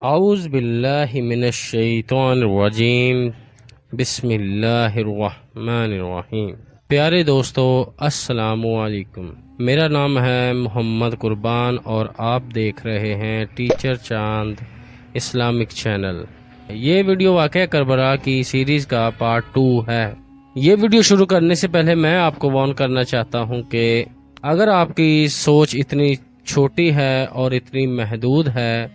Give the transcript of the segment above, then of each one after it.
اعوذ باللہ من الشیطان الرجیم بسم اللہ الرحمن الرحیم۔ پیارے دوستو، السلام علیکم۔ میرا نام ہے محمد قربان اور آپ دیکھ رہے ہیں ٹیچر چاند اسلامک چینل۔ یہ ویڈیو واقعہ کربلا کی سیریز کا پارٹ 2 ہے۔ یہ ویڈیو شروع کرنے سے پہلے میں آپ کو وارن کرنا چاہتا ہوں کہ اگر آپ کی سوچ اتنی چھوٹی ہے اور اتنی محدود ہے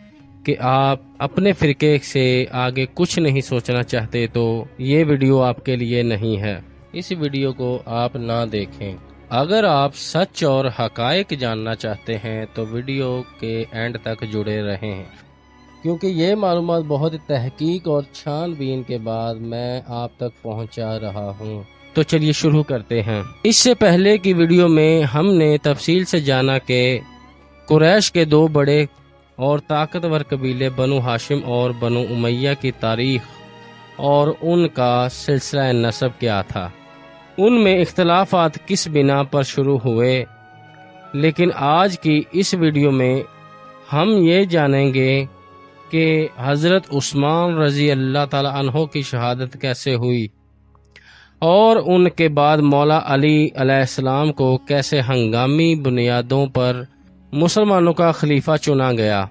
کہ آپ اپنے فرقے سے آگے کچھ نہیں سوچنا چاہتے تو یہ ویڈیو آپ کے لیے نہیں ہے۔ اس ویڈیو کو آپ نہ دیکھیں۔ اگر آپ سچ اور حقائق جاننا چاہتے ہیں تو ویڈیو کے اینڈ تک جڑے رہیں، کیونکہ یہ معلومات بہت تحقیق اور چھان بین کے بعد میں آپ تک پہنچا رہا ہوں۔ تو چلیے شروع کرتے ہیں۔ اس سے پہلے کی ویڈیو میں ہم نے تفصیل سے جانا کہ قریش کے دو بڑے اور طاقتور قبیلے بنو ہاشم اور بنو امیہ کی تاریخ اور ان کا سلسلہ نسب کیا تھا، ان میں اختلافات کس بنا پر شروع ہوئے۔ لیکن آج کی اس ویڈیو میں ہم یہ جانیں گے کہ حضرت عثمان رضی اللہ تعالی عنہ کی شہادت کیسے ہوئی اور ان کے بعد مولا علی علیہ السلام کو کیسے ہنگامی بنیادوں پر مسلمانوں کا خلیفہ چنا گیا۔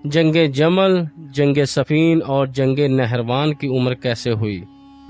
جنگ جمل، جنگ صفین اور جنگ نہروان کی عمر کیسے ہوئی۔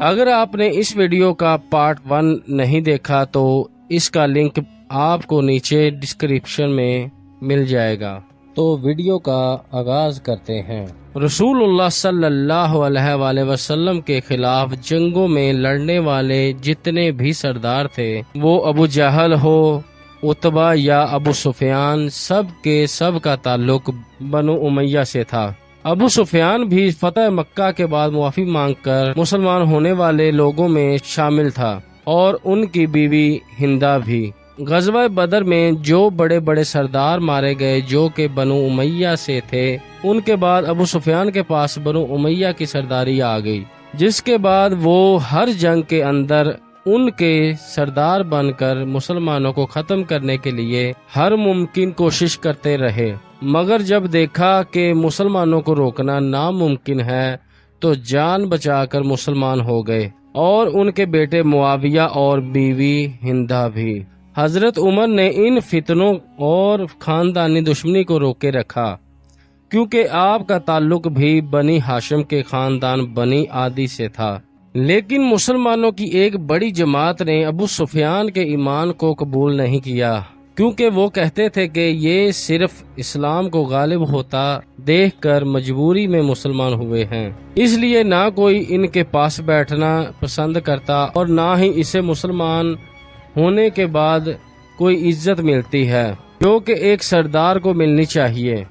اگر آپ نے اس ویڈیو کا پارٹ 1 نہیں دیکھا تو اس کا لنک آپ کو نیچے ڈسکرپشن میں مل جائے گا۔ تو ویڈیو کا آغاز کرتے ہیں۔ رسول اللہ صلی اللہ علیہ وآلہ وسلم کے خلاف جنگوں میں لڑنے والے جتنے بھی سردار تھے، وہ ابو جہل ہو، عتبہ یا ابو سفیان، سب کے سب کا تعلق بنو امیہ سے تھا۔ ابو سفیان بھی فتح مکہ کے بعد معافی مانگ کر مسلمان ہونے والے لوگوں میں شامل تھا اور ان کی بیوی ہندہ بھی۔ غزوہ بدر میں جو بڑے بڑے سردار مارے گئے جو کہ بنو امیہ سے تھے، ان کے بعد ابو سفیان کے پاس بنو امیہ کی سرداری آ گئی، جس کے بعد وہ ہر جنگ کے اندر ان کے سردار بن کر مسلمانوں کو ختم کرنے کے لیے ہر ممکن کوشش کرتے رہے، مگر جب دیکھا کہ مسلمانوں کو روکنا ناممکن ہے تو جان بچا کر مسلمان ہو گئے، اور ان کے بیٹے معاویہ اور بیوی ہندہ بھی۔ حضرت عمر نے ان فتنوں اور خاندانی دشمنی کو روکے رکھا، کیونکہ آپ کا تعلق بھی بنی ہاشم کے خاندان بنی عادی سے تھا۔ لیکن مسلمانوں کی ایک بڑی جماعت نے ابو سفیان کے ایمان کو قبول نہیں کیا، کیونکہ وہ کہتے تھے کہ یہ صرف اسلام کو غالب ہوتا دیکھ کر مجبوری میں مسلمان ہوئے ہیں، اس لیے نہ کوئی ان کے پاس بیٹھنا پسند کرتا اور نہ ہی اسے مسلمان ہونے کے بعد کوئی عزت ملتی ہے جو کہ ایک سردار کو ملنی چاہیے۔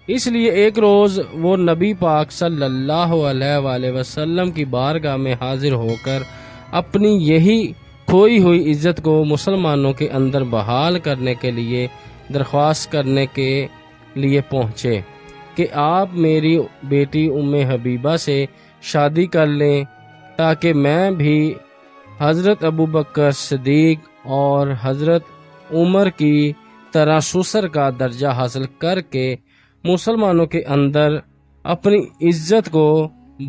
اس لیے ایک روز وہ نبی پاک صلی اللہ علیہ وآلہ وسلم کی بارگاہ میں حاضر ہو کر اپنی یہی کھوئی ہوئی عزت کو مسلمانوں کے اندر بحال کرنے کے لیے درخواست کرنے کے لیے پہنچے کہ آپ میری بیٹی ام حبیبہ سے شادی کر لیں تاکہ میں بھی حضرت ابو بکر صدیق اور حضرت عمر کی طرح سسر کا درجہ حاصل کر کے مسلمانوں کے اندر اپنی عزت کو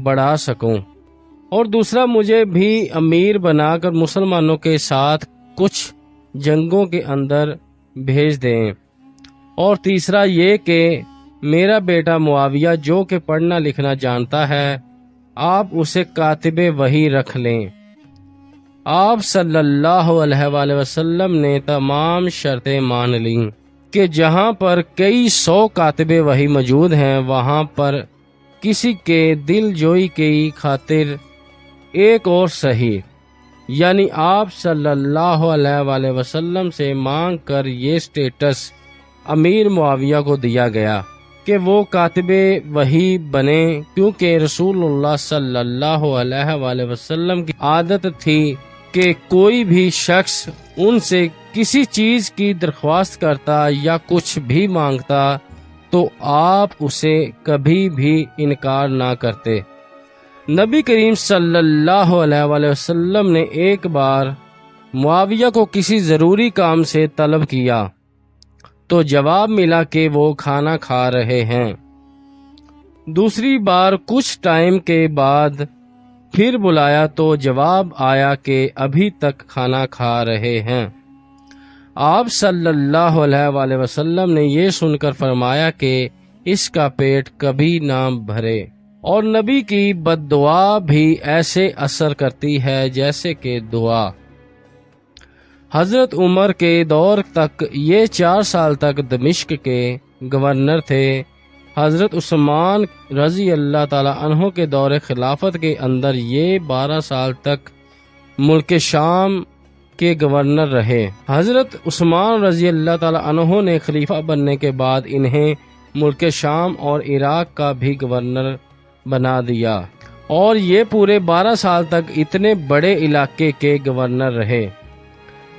بڑھا سکوں، اور دوسرا مجھے بھی امیر بنا کر مسلمانوں کے ساتھ کچھ جنگوں کے اندر بھیج دیں، اور تیسرا یہ کہ میرا بیٹا معاویہ جو کہ پڑھنا لکھنا جانتا ہے، آپ اسے کاتب وحی رکھ لیں۔ آپ صلی اللہ علیہ وآلہ وسلم نے تمام شرطیں مان لیں کہ جہاں پر کئی 100 کاتب وحی موجود ہیں، وہاں پر کسی کے دل جوئی کی خاطر ایک اور صحیح، یعنی آپ صلی اللہ علیہ وآلہ وسلم سے مانگ کر یہ سٹیٹس امیر معاویہ کو دیا گیا کہ وہ کاتب وحی بنے، کیونکہ رسول اللہ صلی اللہ علیہ وآلہ وسلم کی عادت تھی کہ کوئی بھی شخص ان سے کسی چیز کی درخواست کرتا یا کچھ بھی مانگتا تو آپ اسے کبھی بھی انکار نہ کرتے۔ نبی کریم صلی اللہ علیہ وآلہ وسلم نے ایک بار معاویہ کو کسی ضروری کام سے طلب کیا تو جواب ملا کہ وہ کھانا کھا رہے ہیں۔ دوسری بار کچھ ٹائم کے بعد پھر بلایا تو جواب آیا کہ ابھی تک کھانا کھا رہے ہیں۔ آپ صلی اللہ علیہ وآلہ وسلم نے یہ سن کر فرمایا کہ اس کا پیٹ کبھی نہ بھرے، اور نبی کی بد دعا بھی ایسے اثر کرتی ہے جیسے کہ دعا۔ حضرت عمر کے دور تک یہ 4 سال تک دمشق کے گورنر تھے۔ حضرت عثمان رضی اللہ تعالی عنہ کے دور خلافت کے اندر یہ 12 سال تک ملک شام کے گورنر رہے۔ حضرت عثمان رضی اللہ تعالی عنہ نے خلیفہ بننے کے بعد انہیں ملک شام اور عراق کا بھی گورنر بنا دیا، اور یہ پورے 12 سال تک اتنے بڑے علاقے کے گورنر رہے۔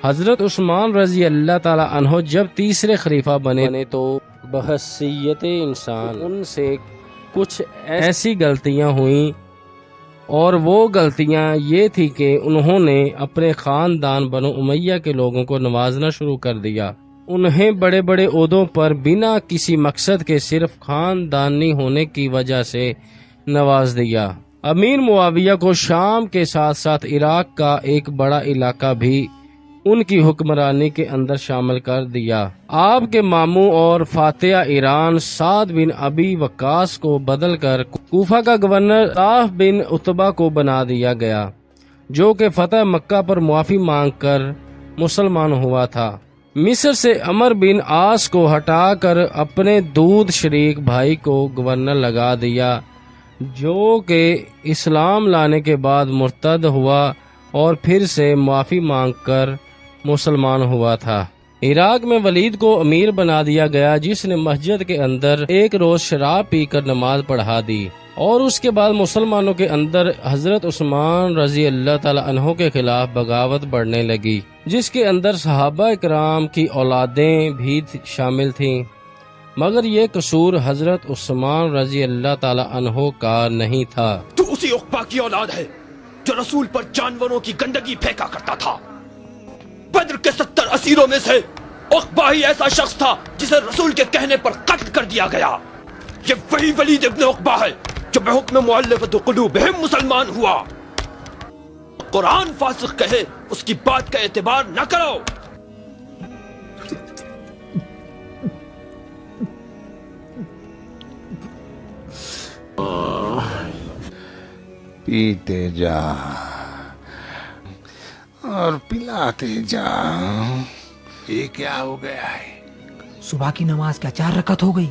حضرت عثمان رضی اللہ تعالی عنہ جب تیسرے خلیفہ بنے تو بحیثیت انسان ان سے کچھ ایسی غلطیاں ہوئیں، اور وہ غلطیاں یہ تھی کہ انہوں نے اپنے خاندان بنو امیہ کے لوگوں کو نوازنا شروع کر دیا۔ انہیں بڑے بڑے عہدوں پر بنا کسی مقصد کے صرف خاندانی ہونے کی وجہ سے نواز دیا۔ امیر معاویہ کو شام کے ساتھ ساتھ عراق کا ایک بڑا علاقہ بھی ان کی حکمرانی کے اندر شامل کر دیا۔ آپ کے ماموں اور فاتح ایران سعد بن ابی وقاص کو بدل کر کوفہ کا گورنر طاف بن عتبہ کو بنا دیا گیا، جو کہ فتح مکہ پر معافی مانگ کر مسلمان ہوا تھا۔ مصر سے عمر بن عاص کو ہٹا کر اپنے دودھ شریک بھائی کو گورنر لگا دیا، جو کہ اسلام لانے کے بعد مرتد ہوا اور پھر سے معافی مانگ کر مسلمان ہوا تھا۔ عراق میں ولید کو امیر بنا دیا گیا، جس نے مسجد کے اندر ایک روز شراب پی کر نماز پڑھا دی، اور اس کے بعد مسلمانوں کے اندر حضرت عثمان رضی اللہ تعالی عنہ کے خلاف بغاوت بڑھنے لگی، جس کے اندر صحابہ اکرام کی اولادیں بھی شامل تھیں، مگر یہ قصور حضرت عثمان رضی اللہ تعالی عنہ کا نہیں تھا۔ تو اسی عقبہ کی اولاد ہے جو رسول پر جانوروں کی گندگی پھینکا کرتا تھا۔ بدر کے 70 اسیروں میں سے عقبہ ہی ایسا شخص تھا جسے رسول کے کہنے پر قتل کر دیا گیا۔ یہ وہی ولید ابن عقبہ ہے جو بحکم مؤلفۃ قلوبہم مسلمان ہوا۔ قرآن فاسق کہے اس کی بات کا اعتبار نہ کرو۔ پیتے جا اور پلاتے جا۔ یہ کیا ہو گیا ہے؟ صبح کی نماز کیا 4 رکعت ہو گئی؟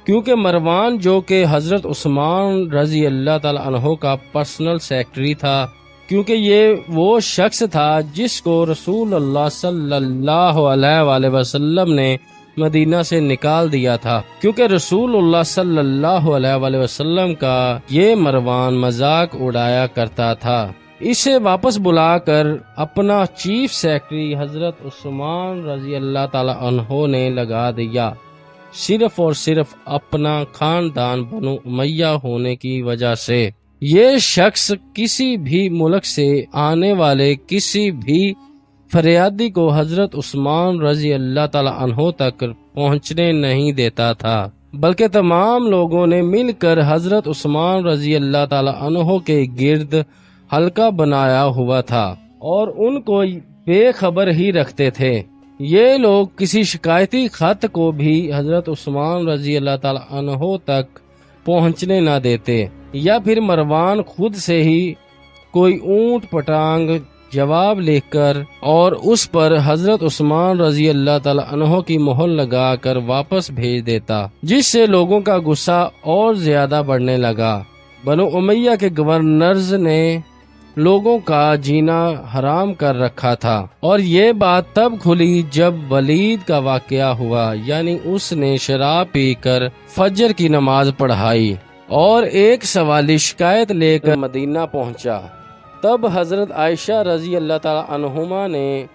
کیونکہ مروان جو کہ حضرت عثمان رضی اللہ تعالی عنہ کا پرسنل سیکرٹری تھا، کیونکہ یہ وہ شخص تھا جس کو رسول اللہ صلی اللہ علیہ وآلہ وسلم نے مدینہ سے نکال دیا تھا، کیونکہ رسول اللہ صلی اللہ علیہ وآلہ وسلم کا یہ مروان مذاق اڑایا کرتا تھا۔ اسے واپس بلا کر اپنا چیف سیکرٹری حضرت عثمان رضی اللہ تعالی عنہ نے لگا دیا، صرف اور صرف اپنا خاندان بنو امیہ ہونے کی وجہ سے۔ یہ شخص کسی بھی ملک سے آنے والے کسی بھی فریادی کو حضرت عثمان رضی اللہ تعالی عنہ تک پہنچنے نہیں دیتا تھا، بلکہ تمام لوگوں نے مل کر حضرت عثمان رضی اللہ تعالی عنہ کے گرد حلقہ بنایا ہوا تھا اور ان کو بے خبر ہی رکھتے تھے۔ یہ لوگ کسی شکایتی خط کو بھی حضرت عثمان رضی اللہ تعالی عنہ تک پہنچنے نہ دیتے، یا پھر مروان خود سے ہی کوئی اونٹ پٹانگ جواب لکھ کر اور اس پر حضرت عثمان رضی اللہ تعالی عنہ کی مہر لگا کر واپس بھیج دیتا، جس سے لوگوں کا غصہ اور زیادہ بڑھنے لگا۔ بنو امیہ کے گورنرز نے لوگوں کا جینا حرام کر رکھا تھا، اور یہ بات تب کھلی جب ولید کا واقعہ ہوا، یعنی اس نے شراب پی کر فجر کی نماز پڑھائی اور ایک سوالی شکایت لے کر مدینہ پہنچا۔ تب حضرت عائشہ رضی اللہ تعالی عنہما نے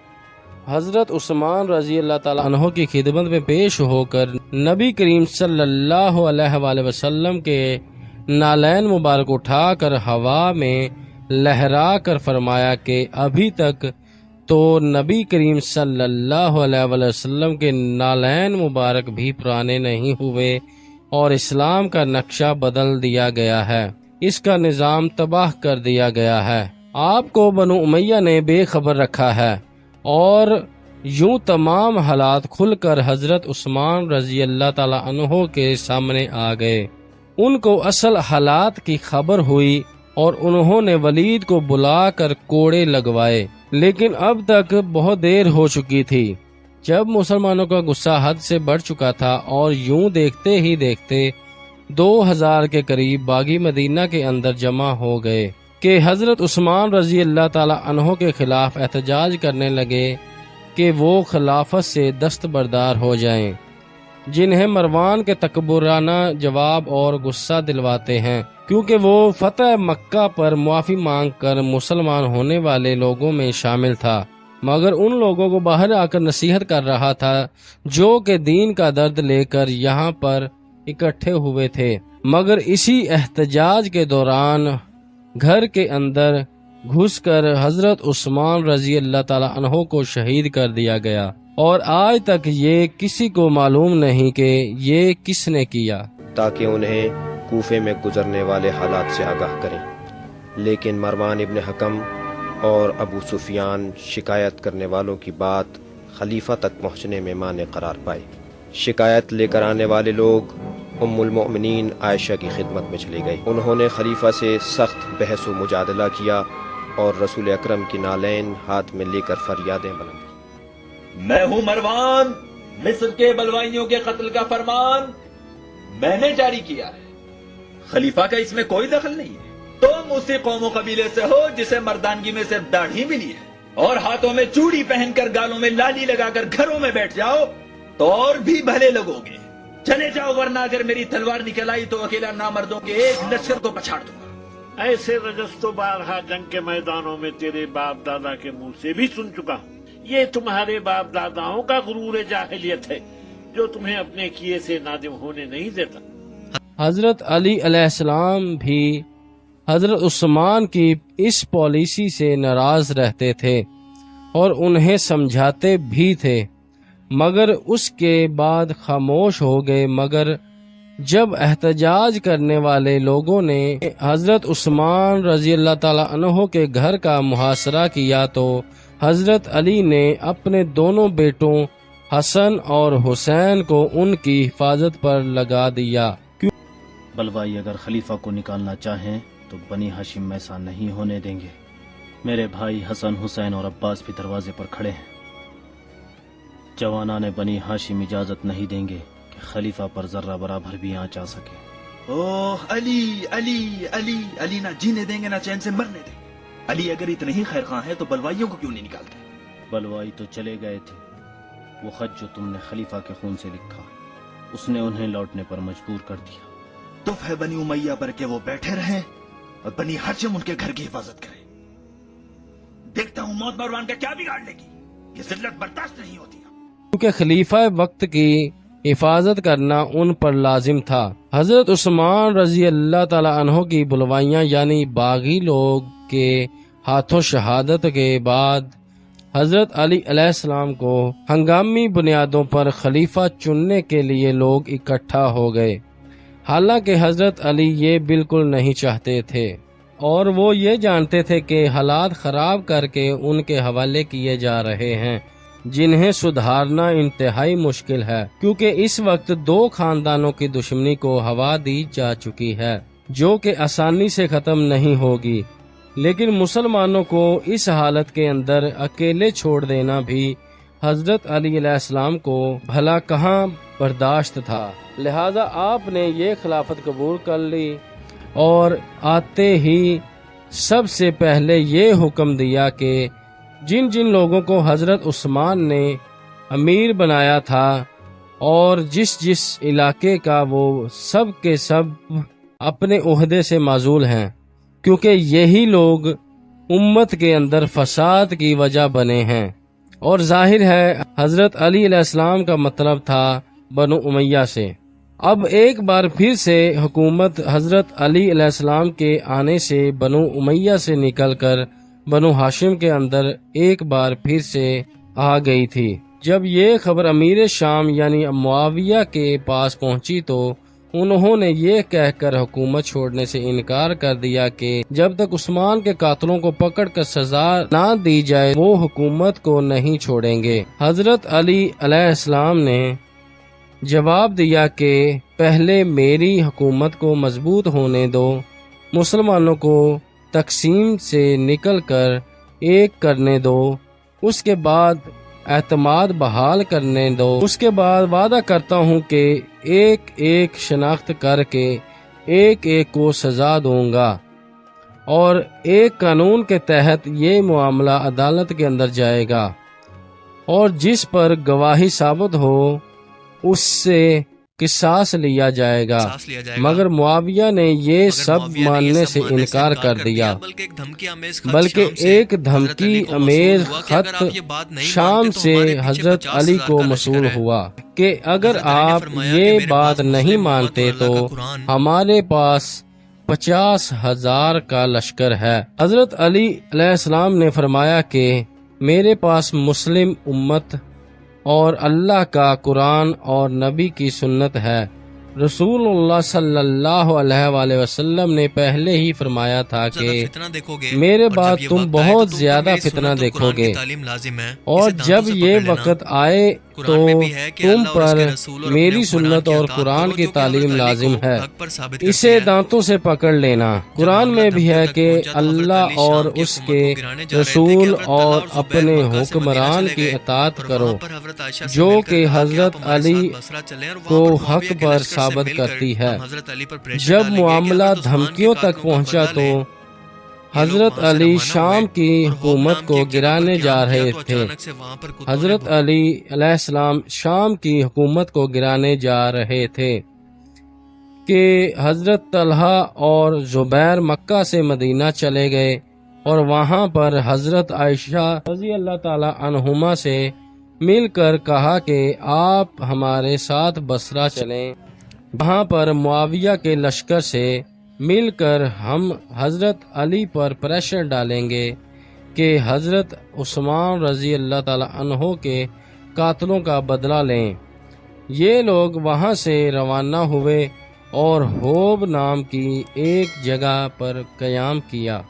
حضرت عثمان رضی اللہ تعالی عنہ کی خدمت میں پیش ہو کر نبی کریم صلی اللہ علیہ وآلہ وسلم کے نالین مبارک اٹھا کر ہوا میں لہرا کر فرمایا کہ ابھی تک تو نبی کریم صلی اللہ علیہ وآلہ وسلم کے نالین مبارک بھی پرانے نہیں ہوئے، اور اسلام کا نقشہ بدل دیا گیا ہے، اس کا نظام تباہ کر دیا گیا ہے۔ آپ کو بنو امیہ نے بے خبر رکھا ہے، اور یوں تمام حالات کھل کر حضرت عثمان رضی اللہ تعالی عنہ کے سامنے آ گئے۔ ان کو اصل حالات کی خبر ہوئی اور انہوں نے ولید کو بلا کر کوڑے لگوائے، لیکن اب تک بہت دیر ہو چکی تھی۔ جب مسلمانوں کا غصہ حد سے بڑھ چکا تھا اور یوں دیکھتے ہی دیکھتے 2000 کے قریب باغی مدینہ کے اندر جمع ہو گئے کہ حضرت عثمان رضی اللہ تعالی عنہ کے خلاف احتجاج کرنے لگے کہ وہ خلافت سے دستبردار ہو جائیں، جنہیں مروان کے تکبرانہ جواب اور غصہ دلواتے ہیں، کیونکہ وہ فتح مکہ پر معافی مانگ کر مسلمان ہونے والے لوگوں میں شامل تھا، مگر ان لوگوں کو باہر آ کر نصیحت کر رہا تھا جو کہ دین کا درد لے کر یہاں پر اکٹھے ہوئے تھے۔ مگر اسی احتجاج کے دوران گھر کے اندر گھس کر حضرت عثمان رضی اللہ تعالی عنہ کو شہید کر دیا گیا، اور آج تک یہ کسی کو معلوم نہیں کہ یہ کس نے کیا، تاکہ انہیں کوفے میں گزرنے والے حالات سے آگاہ کریں۔ لیکن مروان ابن حکم اور ابو سفیان شکایت کرنے والوں کی بات خلیفہ تک پہنچنے میں مانع قرار پائی۔ شکایت لے کر آنے والے لوگ ام المؤمنین عائشہ کی خدمت میں چلے گئے۔ انہوں نے خلیفہ سے سخت بحث و مجادلہ کیا اور رسول اکرم کی نالین ہاتھ میں لے کر فریادیں بلند۔ میں ہوں مروان، مصر کے بلوائیوں کے قتل کا فرمان میں نے جاری کیا ہے، خلیفہ کا اس میں کوئی دخل نہیں ہے۔ تم اسی قوم و قبیلے سے ہو جسے مردانگی میں صرف داڑھی ملی ہے، اور ہاتھوں میں چوڑی پہن کر گالوں میں لالی لگا کر گھروں میں بیٹھ جاؤ تو اور بھی بھلے لگو گے۔ چلے جاؤ، ورنہ اگر میری تلوار نکل آئی تو اکیلا نامردوں کے ایک لشکر کو پچھاڑ دوں گا۔ ایسے رجس تو بارہا جنگ کے میدانوں میں تیرے باپ دادا کے منہ سے بھی سن چکا ہوں۔ یہ تمہارے باپ داداؤں کا غرور جاہلیت ہے جو تمہیں اپنے کیے سے نادم ہونے نہیں دیتا۔ حضرت علی علیہ السلام بھی حضرت عثمان کی اس پالیسی سے ناراض رہتے تھے اور انہیں سمجھاتے بھی تھے، مگر اس کے بعد خاموش ہو گئے۔ مگر جب احتجاج کرنے والے لوگوں نے حضرت عثمان رضی اللہ تعالی عنہ کے گھر کا محاصرہ کیا تو حضرت علی نے اپنے دونوں بیٹوں حسن اور حسین کو ان کی حفاظت پر لگا دیا۔ بلوائی اگر خلیفہ کو نکالنا چاہیں تو بنی ہاشم ایسا نہیں ہونے دیں گے۔ میرے بھائی حسن، حسین اور عباس بھی دروازے پر کھڑے ہیں۔ جوانان بنی ہاشم اجازت نہیں دیں گے کہ خلیفہ پر ذرہ برابر بھی آنچ آ سکے۔ اوہ علی علی علی علی، نہ جینے دیں گے نہ چین سے مرنے دیں گے۔ علی اگر اتنے ہی خیر خواہ ہیں تو بلوائیوں کو کیوں نہیں نکالتے؟ بلوائی تو چلے گئے تھے، وہ خط جو تم نے خلیفہ کے خون سے لکھا اس نے انہیں لوٹنے پر مجبور کر دیا۔ تف ہے بنی امیہ پر کہ وہ بیٹھے رہیں اور بنی ہاشم ان کے گھر کی حفاظت کرے۔ دیکھتا ہوں موت مروان کا کیا بگاڑ لے گی، یہ ذلت برداشت نہیں ہوتی۔ کیونکہ خلیفہ وقت کی حفاظت کرنا ان پر لازم تھا۔ حضرت عثمان رضی اللہ تعالی عنہ کی بلوائیاں یعنی باغی لوگ کے ہاتھوں شہادت کے بعد حضرت علی علیہ السلام کو ہنگامی بنیادوں پر خلیفہ چننے کے لیے لوگ اکٹھا ہو گئے، حالانکہ حضرت علی یہ بالکل نہیں چاہتے تھے، اور وہ یہ جانتے تھے کہ حالات خراب کر کے ان کے حوالے کیے جا رہے ہیں، جنہیں سدھارنا انتہائی مشکل ہے، کیونکہ اس وقت دو خاندانوں کی دشمنی کو ہوا دی جا چکی ہے جو کہ آسانی سے ختم نہیں ہوگی۔ لیکن مسلمانوں کو اس حالت کے اندر اکیلے چھوڑ دینا بھی حضرت علی علیہ السلام کو بھلا کہاں برداشت تھا، لہذا آپ نے یہ خلافت قبول کر لی اور آتے ہی سب سے پہلے یہ حکم دیا کہ جن جن لوگوں کو حضرت عثمان نے امیر بنایا تھا اور جس جس علاقے کا، وہ سب کے سب اپنے عہدے سے معزول ہیں، کیونکہ یہی لوگ امت کے اندر فساد کی وجہ بنے ہیں۔ اور ظاہر ہے حضرت علی علیہ السلام کا مطلب تھا بنو امیہ سے۔ اب ایک بار پھر سے حکومت حضرت علی علیہ السلام کے آنے سے بنو امیہ سے نکل کر بنو ہاشم کے اندر ایک بار پھر سے آ گئی تھی۔ جب یہ خبر امیر شام یعنی معاویہ کے پاس پہنچی تو انہوں نے یہ کہہ کر حکومت چھوڑنے سے انکار کر دیا کہ جب تک عثمان کے قاتلوں کو پکڑ کر سزا نہ دی جائے وہ حکومت کو نہیں چھوڑیں گے۔ حضرت علی علیہ السلام نے جواب دیا کہ پہلے میری حکومت کو مضبوط ہونے دو، مسلمانوں کو تقسیم سے نکل کر ایک کرنے دو، اس کے بعد اعتماد بحال کرنے دو، اس کے بعد وعدہ کرتا ہوں کہ ایک ایک شناخت کر کے ایک ایک کو سزا دوں گا، اور ایک قانون کے تحت یہ معاملہ عدالت کے اندر جائے گا، اور جس پر گواہی ثابت ہو اس سے قصاص لیا جائے گا۔ مگر معاویہ نے یہ سب ماننے سے انکار کر دیا، بلکہ ایک دھمکی امیز خط شام سے حضرت علی کو موصول ہوا کہ اگر آپ یہ بات نہیں مانتے تو ہمارے پاس 50,000 کا لشکر ہے۔ حضرت علی علیہ السلام نے فرمایا کہ میرے پاس مسلم امت اور اللہ کا قرآن اور نبی کی سنت ہے۔ رسول اللہ صلی اللہ علیہ وآلہ وسلم نے پہلے ہی فرمایا تھا کہ میرے بعد تم بہت زیادہ فتنہ دیکھو گے، اور جب یہ وقت آئے تو تم پر میری سنت اور قرآن کی تعلیم لازم ہے، اسے دانتوں سے پکڑ لینا۔ قرآن میں بھی ہے کہ اللہ اور اس کے رسول اور اپنے حکمران کی اطاعت کرو، جو کہ حضرت علی کو حق پر ثابت کرتی ہے۔ جب معاملہ دھمکیوں تک پہنچا تو حضرت علی شام کی حکومت کو گرانے جا رہے تھے۔ حضرت علی علیہ السلام شام کی حکومت کو گرانے جا رہے تھے کہ حضرت طلحہ اور زبیر مکہ سے مدینہ چلے گئے، اور وہاں پر حضرت عائشہ رضی اللہ تعالی عنہما سے مل کر کہا کہ آپ ہمارے ساتھ بصرہ چلیں، وہاں پر معاویہ کے لشکر سے مل کر ہم حضرت علی پر پریشر ڈالیں گے کہ حضرت عثمان رضی اللہ تعالی عنہ کے قاتلوں کا بدلہ لیں۔ یہ لوگ وہاں سے روانہ ہوئے اور ہوب نام کی ایک جگہ پر قیام کیا،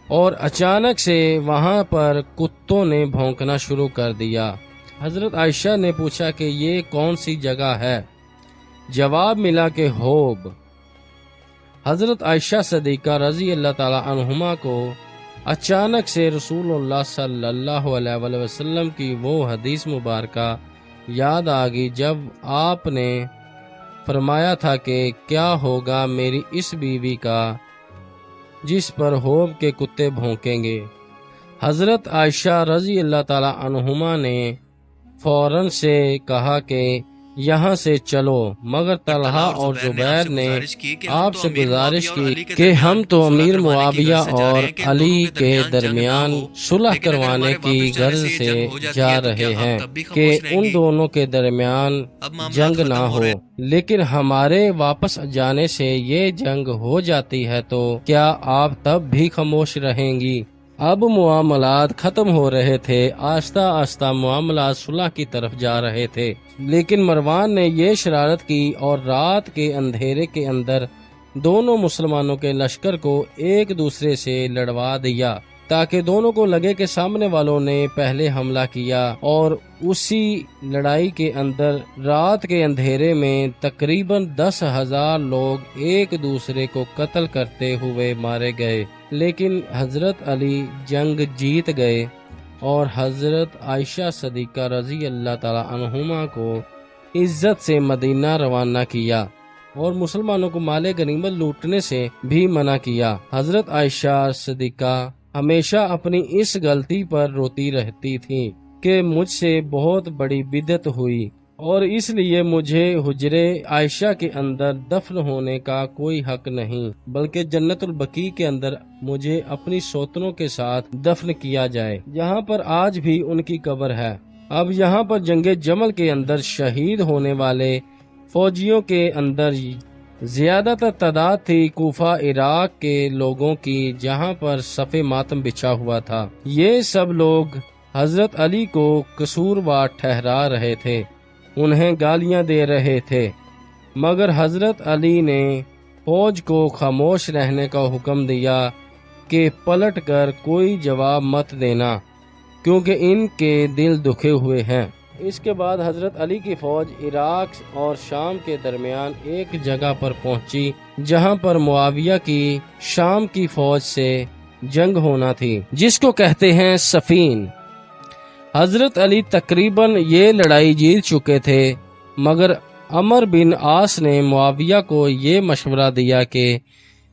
اور اچانک سے وہاں پر کتوں نے بھونکنا شروع کر دیا۔ حضرت عائشہ نے پوچھا کہ یہ کون سی جگہ ہے؟ جواب ملا کہ ہوب۔ حضرت عائشہ صدیقہ رضی اللہ تعالی عنہما کو اچانک سے رسول اللہ صلی اللہ علیہ وآلہ وسلم کی وہ حدیث مبارکہ یاد آ گئی جب آپ نے فرمایا تھا کہ کیا ہوگا میری اس بیوی کا جس پر ہوب کے کتے بھونکیں گے۔ حضرت عائشہ رضی اللہ تعالی عنہما نے فوراً سے کہا کہ یہاں سے چلو، مگر طلحہ اور زبیر نے آپ سے گزارش کی کہ ہم تو امیر معاویہ اور علی کے درمیان صلح کروانے کی غرض سے جا رہے ہیں کہ ان دونوں کے درمیان جنگ نہ ہو، لیکن ہمارے واپس جانے سے یہ جنگ ہو جاتی ہے تو کیا آپ تب بھی خاموش رہیں گی؟ اب معاملات ختم ہو رہے تھے، آہستہ آہستہ معاملات صلح کی طرف جا رہے تھے، لیکن مروان نے یہ شرارت کی اور رات کے اندھیرے کے اندر دونوں مسلمانوں کے لشکر کو ایک دوسرے سے لڑوا دیا تاکہ دونوں کو لگے کہ سامنے والوں نے پہلے حملہ کیا، اور اسی لڑائی کے اندر رات کے اندھیرے میں تقریباً 10,000 لوگ ایک دوسرے کو قتل کرتے ہوئے مارے گئے، لیکن حضرت علی جنگ جیت گئے اور حضرت عائشہ صدیقہ رضی اللہ تعالی عنہما کو عزت سے مدینہ روانہ کیا اور مسلمانوں کو مال غنیمت لوٹنے سے بھی منع کیا۔ حضرت عائشہ صدیقہ ہمیشہ اپنی اس غلطی پر روتی رہتی تھی کہ مجھ سے بہت بڑی بدعت ہوئی، اور اس لیے مجھے حجرے عائشہ کے اندر دفن ہونے کا کوئی حق نہیں، بلکہ جنت البقیع کے اندر مجھے اپنی سوتنوں کے ساتھ دفن کیا جائے، جہاں پر آج بھی ان کی قبر ہے۔ اب یہاں پر جنگ جمل کے اندر شہید ہونے والے فوجیوں کے اندر زیادہ تر تعداد تھی کوفہ عراق کے لوگوں کی، جہاں پر صف ماتم بچھا ہوا تھا۔ یہ سب لوگ حضرت علی کو قصوروار ٹھہرا رہے تھے، انہیں گالیاں دے رہے تھے، مگر حضرت علی نے فوج کو خاموش رہنے کا حکم دیا کہ پلٹ کر کوئی جواب مت دینا، کیونکہ ان کے دل دکھے ہوئے ہیں۔ اس کے بعد حضرت علی کی فوج عراق اور شام کے درمیان ایک جگہ پر پہنچی جہاں پر معاویہ کی شام کی فوج سے جنگ ہونا تھی، جس کو کہتے ہیں صفین۔ حضرت علی تقریباً یہ لڑائی جیت چکے تھے، مگر عمر بن عاص نے معاویہ کو یہ مشورہ دیا کہ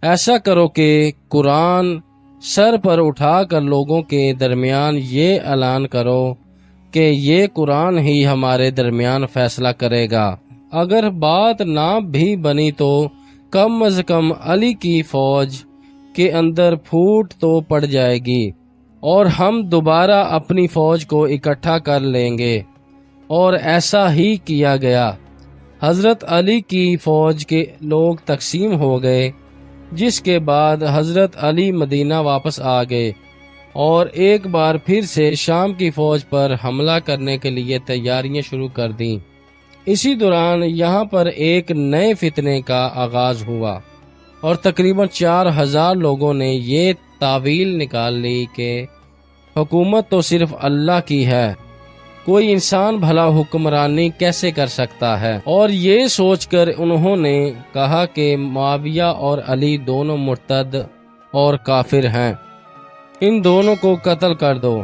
ایسا کرو کہ قرآن سر پر اٹھا کر لوگوں کے درمیان یہ اعلان کرو کہ یہ قرآن ہی ہمارے درمیان فیصلہ کرے گا، اگر بات نہ بھی بنی تو کم از کم علی کی فوج کے اندر پھوٹ تو پڑ جائے گی اور ہم دوبارہ اپنی فوج کو اکٹھا کر لیں گے۔ اور ایسا ہی کیا گیا۔ حضرت علی کی فوج کے لوگ تقسیم ہو گئے، جس کے بعد حضرت علی مدینہ واپس آ گئے اور ایک بار پھر سے شام کی فوج پر حملہ کرنے کے لیے تیاریاں شروع کر دیں۔ اسی دوران یہاں پر ایک نئے فتنے کا آغاز ہوا اور تقریباً 4000 لوگوں نے یہ تعویل نکال لی کہ حکومت تو صرف اللہ کی ہے، کوئی انسان بھلا حکمرانی کیسے کر سکتا ہے، اور یہ سوچ کر انہوں نے کہا کہ معاویہ اور علی دونوں مرتد اور کافر ہیں، ان دونوں کو قتل کر دو۔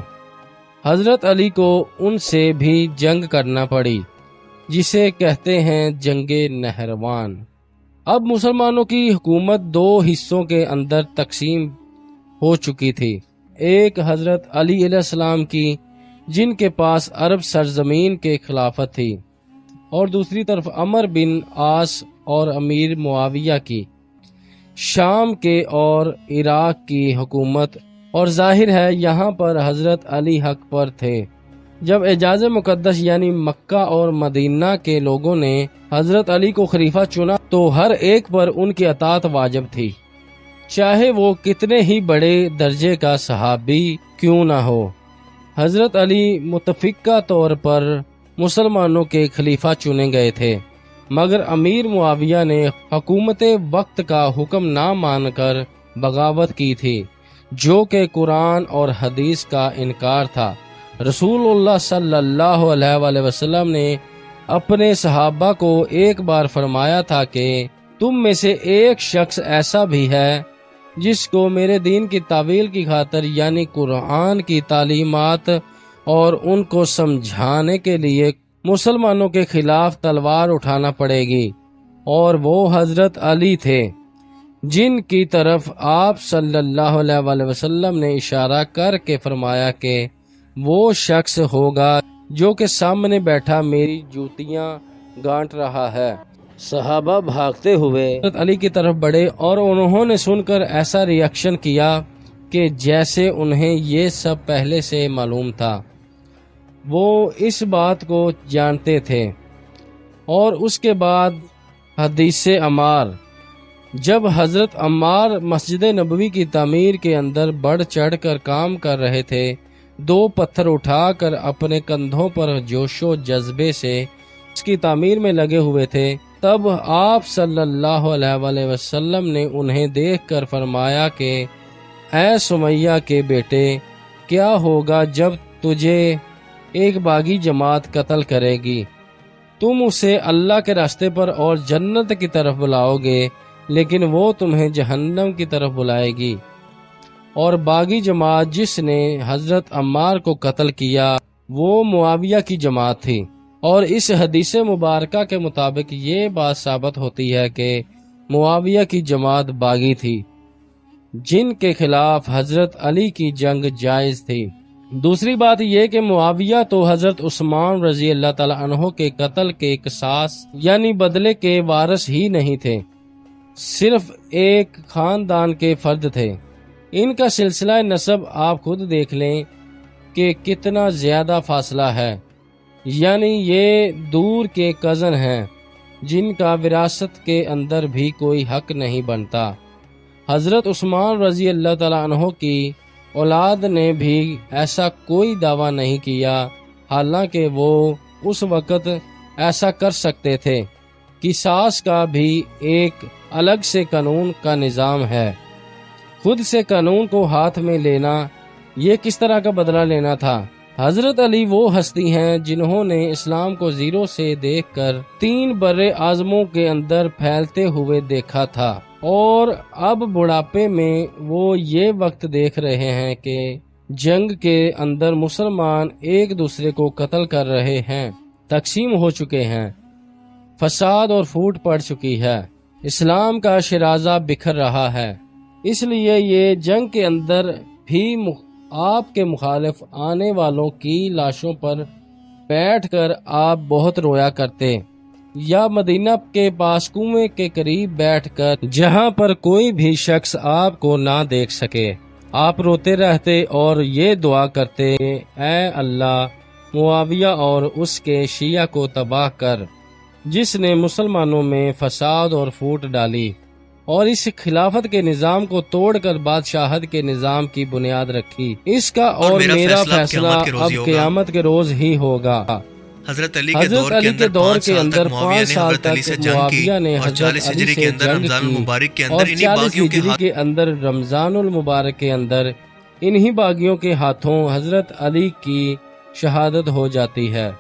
حضرت علی کو ان سے بھی جنگ کرنا پڑی، جسے کہتے ہیں جنگ نہروان۔ اب مسلمانوں کی حکومت 2 حصوں کے اندر تقسیم ہو چکی تھی، ایک حضرت علی علیہ السلام کی جن کے پاس عرب سرزمین کے خلافت تھی، اور دوسری طرف عمر بن عاص اور امیر معاویہ کی شام کے اور عراق کی حکومت، اور ظاہر ہے یہاں پر حضرت علی حق پر تھے۔ جب اعجاز مقدس یعنی مکہ اور مدینہ کے لوگوں نے حضرت علی کو خلیفہ چنا تو ہر ایک پر ان کی اطاعت واجب تھی، چاہے وہ کتنے ہی بڑے درجے کا صحابی کیوں نہ ہو۔ حضرت علی متفقہ طور پر مسلمانوں کے خلیفہ چنے گئے تھے، مگر امیر معاویہ نے حکومت وقت کا حکم نہ مان کر بغاوت کی تھی، جو کہ قرآن اور حدیث کا انکار تھا۔ رسول اللہ صلی اللہ علیہ وآلہ وسلم نے اپنے صحابہ کو ایک بار فرمایا تھا کہ تم میں سے ایک شخص ایسا بھی ہے جس کو میرے دین کی تعویل کی خاطر یعنی قرآن کی تعلیمات اور ان کو سمجھانے کے لیے مسلمانوں کے خلاف تلوار اٹھانا پڑے گی، اور وہ حضرت علی تھے، جن کی طرف آپ صلی اللہ علیہ وآلہ وسلم نے اشارہ کر کے فرمایا کہ وہ شخص ہوگا جو کہ سامنے بیٹھا میری جوتیاں گانٹ رہا ہے۔ صحابہ بھاگتے ہوئے حضرت علی کی طرف بڑھے اور انہوں نے سن کر ایسا ری ایکشن کیا کہ جیسے انہیں یہ سب پہلے سے معلوم تھا۔ وہ اس بات کو جانتے تھے۔ اور اس کے بعد حدیث عمار، جب حضرت عمار مسجد نبوی کی تعمیر کے اندر بڑھ چڑھ کر کام کر رہے تھے، 2 پتھر اٹھا کر اپنے کندھوں پر جوش و جذبے سے اس کی تعمیر میں لگے ہوئے تھے، تب آپ صلی اللہ علیہ وآلہ وسلم نے انہیں دیکھ کر فرمایا کہ اے سمیہ کے بیٹے، کیا ہوگا جب تجھے ایک باغی جماعت قتل کرے گی؟ تم اسے اللہ کے راستے پر اور جنت کی طرف بلاؤ گے، لیکن وہ تمہیں جہنم کی طرف بلائے گی۔ اور باغی جماعت جس نے حضرت عمار کو قتل کیا وہ معاویہ کی جماعت تھی، اور اس حدیث مبارکہ کے مطابق یہ بات ثابت ہوتی ہے کہ معاویہ کی جماعت باغی تھی، جن کے خلاف حضرت علی کی جنگ جائز تھی۔ دوسری بات یہ کہ معاویہ تو حضرت عثمان رضی اللہ تعالی عنہ کے قتل کے قصاص یعنی بدلے کے وارث ہی نہیں تھے، صرف ایک خاندان کے فرد تھے۔ ان کا سلسلہ نسب آپ خود دیکھ لیں کہ کتنا زیادہ فاصلہ ہے، یعنی یہ دور کے کزن ہیں جن کا وراثت کے اندر بھی کوئی حق نہیں بنتا۔ حضرت عثمان رضی اللہ تعالیٰ عنہ کی اولاد نے بھی ایسا کوئی دعویٰ نہیں کیا، حالانکہ وہ اس وقت ایسا کر سکتے تھے، قصاص کا بھی ایک الگ سے قانون کا نظام ہے۔ خود سے قانون کو ہاتھ میں لینا یہ کس طرح کا بدلہ لینا تھا؟ حضرت علی وہ ہستی ہیں جنہوں نے اسلام کو زیرو سے دیکھ کر 3 بر اعظموں کے اندر پھیلتے ہوئے دیکھا تھا، اور اب بڑھاپے میں وہ یہ وقت دیکھ رہے ہیں کہ جنگ کے اندر مسلمان ایک دوسرے کو قتل کر رہے ہیں، تقسیم ہو چکے ہیں، فساد اور پھوٹ پڑ چکی ہے، اسلام کا شیرازہ بکھر رہا ہے۔ اس لیے یہ جنگ کے اندر بھی آپ کے مخالف آنے والوں کی لاشوں پر بیٹھ کر آپ بہت رویا کرتے، یا مدینہ کے پاس کنویں کے قریب بیٹھ کر جہاں پر کوئی بھی شخص آپ کو نہ دیکھ سکے آپ روتے رہتے اور یہ دعا کرتے، اے اللہ معاویہ اور اس کے شیعہ کو تباہ کر، جس نے مسلمانوں میں فساد اور پھوٹ ڈالی اور اس خلافت کے نظام کو توڑ کر بادشاہت کے نظام کی بنیاد رکھی، اس کا اور میرا فیصلہ اب قیامت کے روز ہی ہوگا۔ حضرت علی کے دور کے اندر 5 سال تک معاویہ نے حضرت علی سے جنگ کی، اور 40 ہجری کے اندر رمضان المبارک کے اندر انہی باغیوں کے ہاتھوں حضرت علی کی شہادت ہو جاتی ہے۔